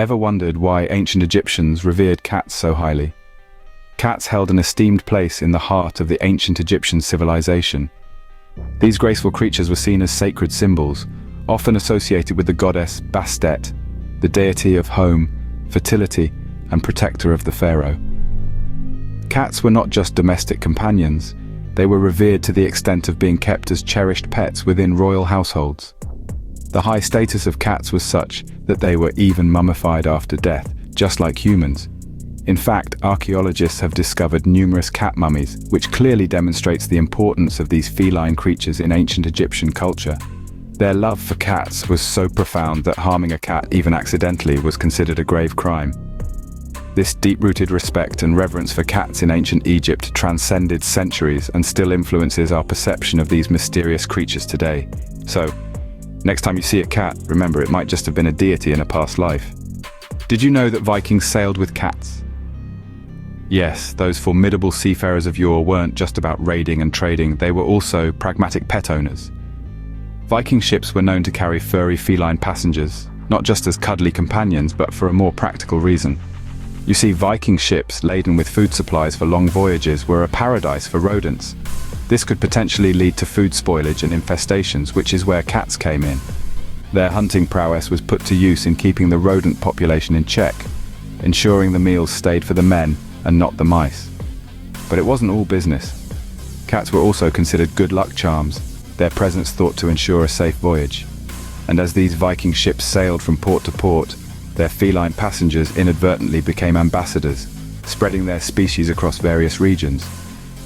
Ever wondered why ancient Egyptians revered cats so highly? Cats held an esteemed place in the heart of the ancient Egyptian civilization. These graceful creatures were seen as sacred symbols, often associated with the goddess Bastet, the deity of home, fertility, and protector of the pharaoh. Cats were not just domestic companions, they were revered to the extent of being kept as cherished pets within royal households. The high status of cats was such that they were even mummified after death, just like humans. In fact, archaeologists have discovered numerous cat mummies, which clearly demonstrates the importance of these feline creatures in ancient Egyptian culture. Their love for cats was so profound that harming a cat, even accidentally, was considered a grave crime. This deep-rooted respect and reverence for cats in ancient Egypt transcended centuries and still influences our perception of these mysterious creatures today. So, next time you see a cat, remember it might just have been a deity in a past life. Did you know that Vikings sailed with cats? Yes, those formidable seafarers of yore weren't just about raiding and trading, they were also pragmatic pet owners. Viking ships were known to carry furry feline passengers, not just as cuddly companions, but for a more practical reason. You see, Viking ships laden with food supplies for long voyages were a paradise for rodents. This could potentially lead to food spoilage and infestations, which is where cats came in. Their hunting prowess was put to use in keeping the rodent population in check, ensuring the meals stayed for the men and not the mice. But it wasn't all business. Cats were also considered good luck charms, their presence thought to ensure a safe voyage. And as these Viking ships sailed from port to port, their feline passengers inadvertently became ambassadors, spreading their species across various regions.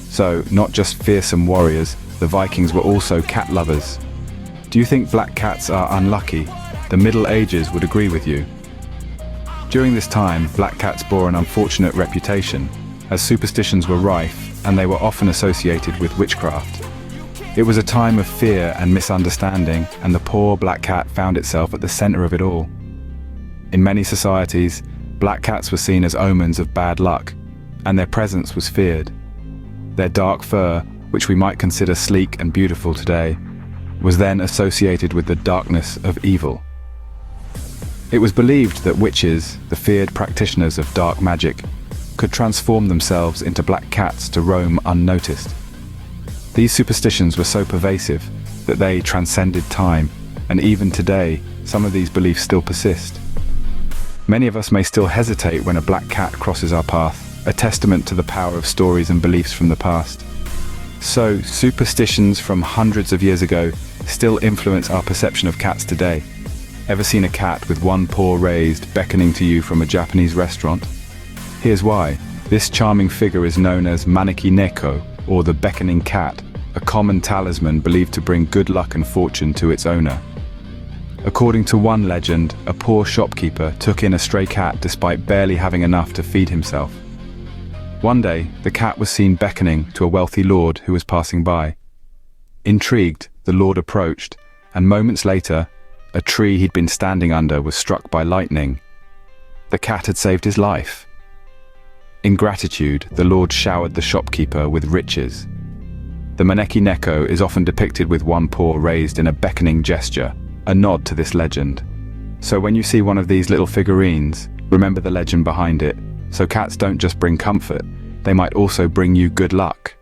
So, not just fearsome warriors, the Vikings were also cat lovers. Do you think black cats are unlucky? The Middle Ages would agree with you. During this time, black cats bore an unfortunate reputation, as superstitions were rife and they were often associated with witchcraft. It was a time of fear and misunderstanding, and the poor black cat found itself at the center of it all. In many societies, black cats were seen as omens of bad luck, and their presence was feared. Their dark fur, which we might consider sleek and beautiful today, was then associated with the darkness of evil. It was believed that witches, the feared practitioners of dark magic, could transform themselves into black cats to roam unnoticed. These superstitions were so pervasive that they transcended time, and even today, some of these beliefs still persist. Many of us may still hesitate when a black cat crosses our path, a testament to the power of stories and beliefs from the past. So, superstitions from hundreds of years ago still influence our perception of cats today. Ever seen a cat with one paw raised, beckoning to you from a Japanese restaurant? Here's why. This charming figure is known as maneki neko, or the beckoning cat, a common talisman believed to bring good luck and fortune to its owner. According to one legend, a poor shopkeeper took in a stray cat despite barely having enough to feed himself. One day, the cat was seen beckoning to a wealthy lord who was passing by. Intrigued, the lord approached, and moments later, a tree he'd been standing under was struck by lightning. The cat had saved his life. In gratitude, the lord showered the shopkeeper with riches. The maneki neko is often depicted with one paw raised in a beckoning gesture, a nod to this legend. So when you see one of these little figurines, remember the legend behind it. So cats don't just bring comfort, they might also bring you good luck.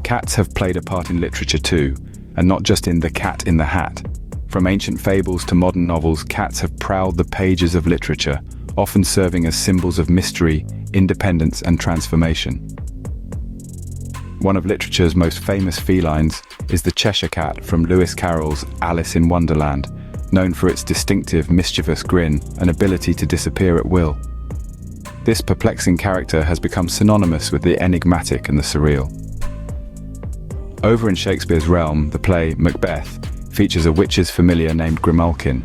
Cats have played a part in literature too, and not just in The Cat in the Hat. From ancient fables to modern novels, cats have prowled the pages of literature, often serving as symbols of mystery, independence, and transformation. One of literature's most famous felines is the Cheshire Cat from Lewis Carroll's Alice in Wonderland, known for its distinctive, mischievous grin and ability to disappear at will. This perplexing character has become synonymous with the enigmatic and the surreal. Over in Shakespeare's realm, the play Macbeth features a witch's familiar named Grimalkin.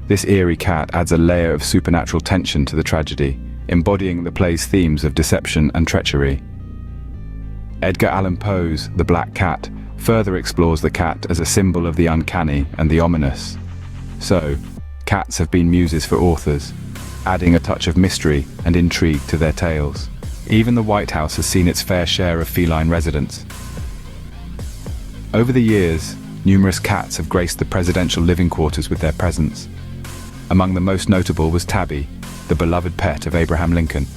This eerie cat adds a layer of supernatural tension to the tragedy, embodying the play's themes of deception and treachery. Edgar Allan Poe's The Black Cat further explores the cat as a symbol of the uncanny and the ominous. So, cats have been muses for authors, adding a touch of mystery and intrigue to their tales. Even the White House has seen its fair share of feline residents. Over the years, numerous cats have graced the presidential living quarters with their presence. Among the most notable was Tabby, the beloved pet of Abraham Lincoln.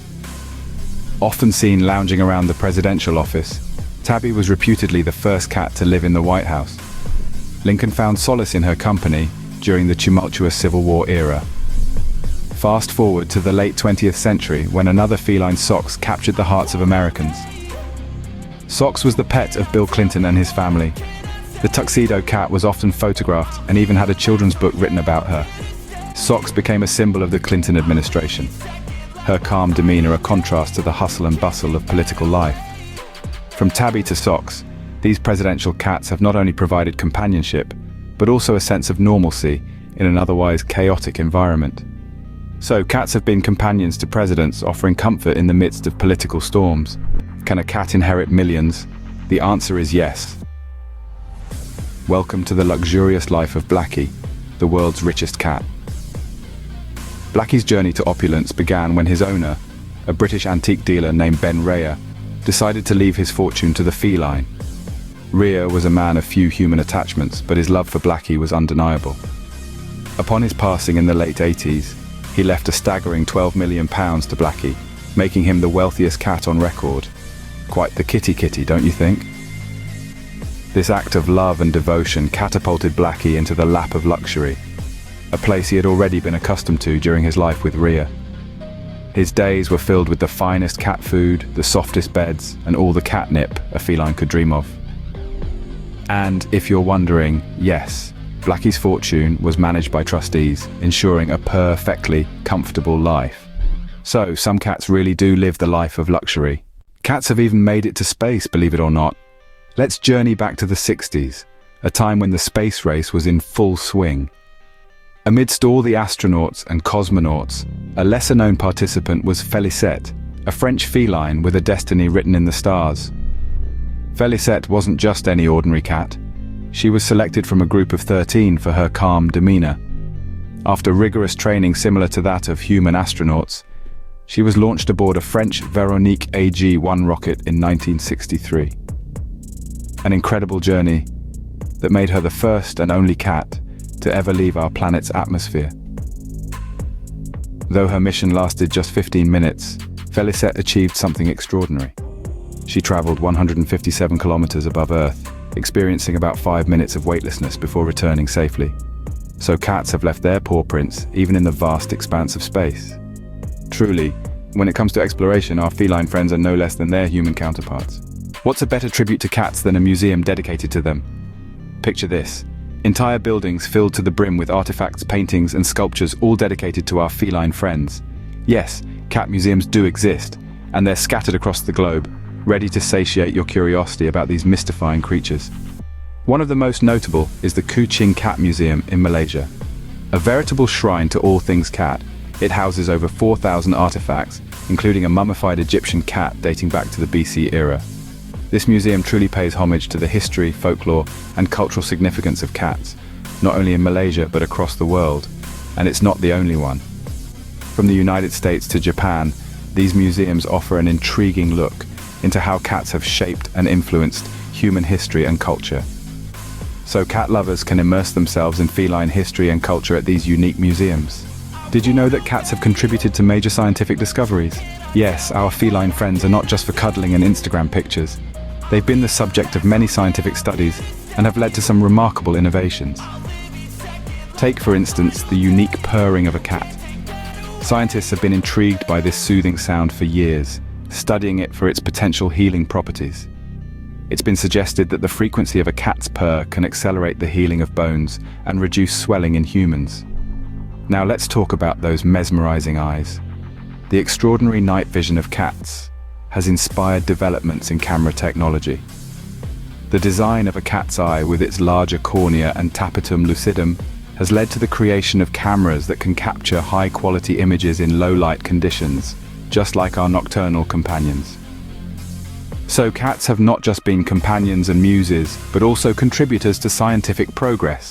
Often seen lounging around the presidential office, Tabby was reputedly the first cat to live in the White House. Lincoln found solace in her company during the tumultuous Civil War era. Fast forward to the late 20th century when another feline, Socks, captured the hearts of Americans. Socks was the pet of Bill Clinton and his family. The tuxedo cat was often photographed and even had a children's book written about her. Socks became a symbol of the Clinton administration. Her calm demeanor a contrast to the hustle and bustle of political life. From Tabby to Socks, these presidential cats have not only provided companionship, but also a sense of normalcy in an otherwise chaotic environment. So, cats have been companions to presidents, offering comfort in the midst of political storms. Can a cat inherit millions? The answer is yes. Welcome to the luxurious life of Blackie, the world's richest cat. Blackie's journey to opulence began when his owner, a British antique dealer named Ben Rhea, decided to leave his fortune to the feline. Rhea was a man of few human attachments, but his love for Blackie was undeniable. Upon his passing in the late 80s, he left a staggering £12 million to Blackie, making him the wealthiest cat on record. Quite the kitty, don't you think? This act of love and devotion catapulted Blackie into the lap of luxury, a place he had already been accustomed to during his life with Rhea. His days were filled with the finest cat food, the softest beds, and all the catnip a feline could dream of. And if you're wondering, yes, Blackie's fortune was managed by trustees, ensuring a perfectly comfortable life. So, some cats really do live the life of luxury. Cats have even made it to space, believe it or not. Let's journey back to the 60s, a time when the space race was in full swing. Amidst all the astronauts and cosmonauts, a lesser-known participant was Felicette, a French feline with a destiny written in the stars. Felicette wasn't just any ordinary cat. She was selected from a group of 13 for her calm demeanor. After rigorous training similar to that of human astronauts, she was launched aboard a French Veronique AG-1 rocket in 1963. An incredible journey that made her the first and only cat to ever leave our planet's atmosphere. Though her mission lasted just 15 minutes, Felicette achieved something extraordinary. She traveled 157 kilometers above Earth, experiencing about 5 minutes of weightlessness before returning safely. So cats have left their paw prints even in the vast expanse of space. Truly, when it comes to exploration, our feline friends are no less than their human counterparts. What's a better tribute to cats than a museum dedicated to them? Picture this. Entire buildings filled to the brim with artifacts, paintings, and sculptures all dedicated to our feline friends. Yes, cat museums do exist, and they're scattered across the globe, ready to satiate your curiosity about these mystifying creatures. One of the most notable is the Kuching Cat Museum in Malaysia. A veritable shrine to all things cat, it houses over 4,000 artifacts, including a mummified Egyptian cat dating back to the BC era. This museum truly pays homage to the history, folklore, and cultural significance of cats, not only in Malaysia but across the world, and it's not the only one. From the United States to Japan, these museums offer an intriguing look into how cats have shaped and influenced human history and culture. So cat lovers can immerse themselves in feline history and culture at these unique museums. Did you know that cats have contributed to major scientific discoveries? Yes, our feline friends are not just for cuddling and Instagram pictures. They've been the subject of many scientific studies and have led to some remarkable innovations. Take, for instance, the unique purring of a cat. Scientists have been intrigued by this soothing sound for years, studying it for its potential healing properties. It's been suggested that the frequency of a cat's purr can accelerate the healing of bones and reduce swelling in humans. Now let's talk about those mesmerizing eyes. The extraordinary night vision of cats has inspired developments in camera technology. The design of a cat's eye with its larger cornea and tapetum lucidum has led to the creation of cameras that can capture high-quality images in low-light conditions, just like our nocturnal companions. So cats have not just been companions and muses, but also contributors to scientific progress.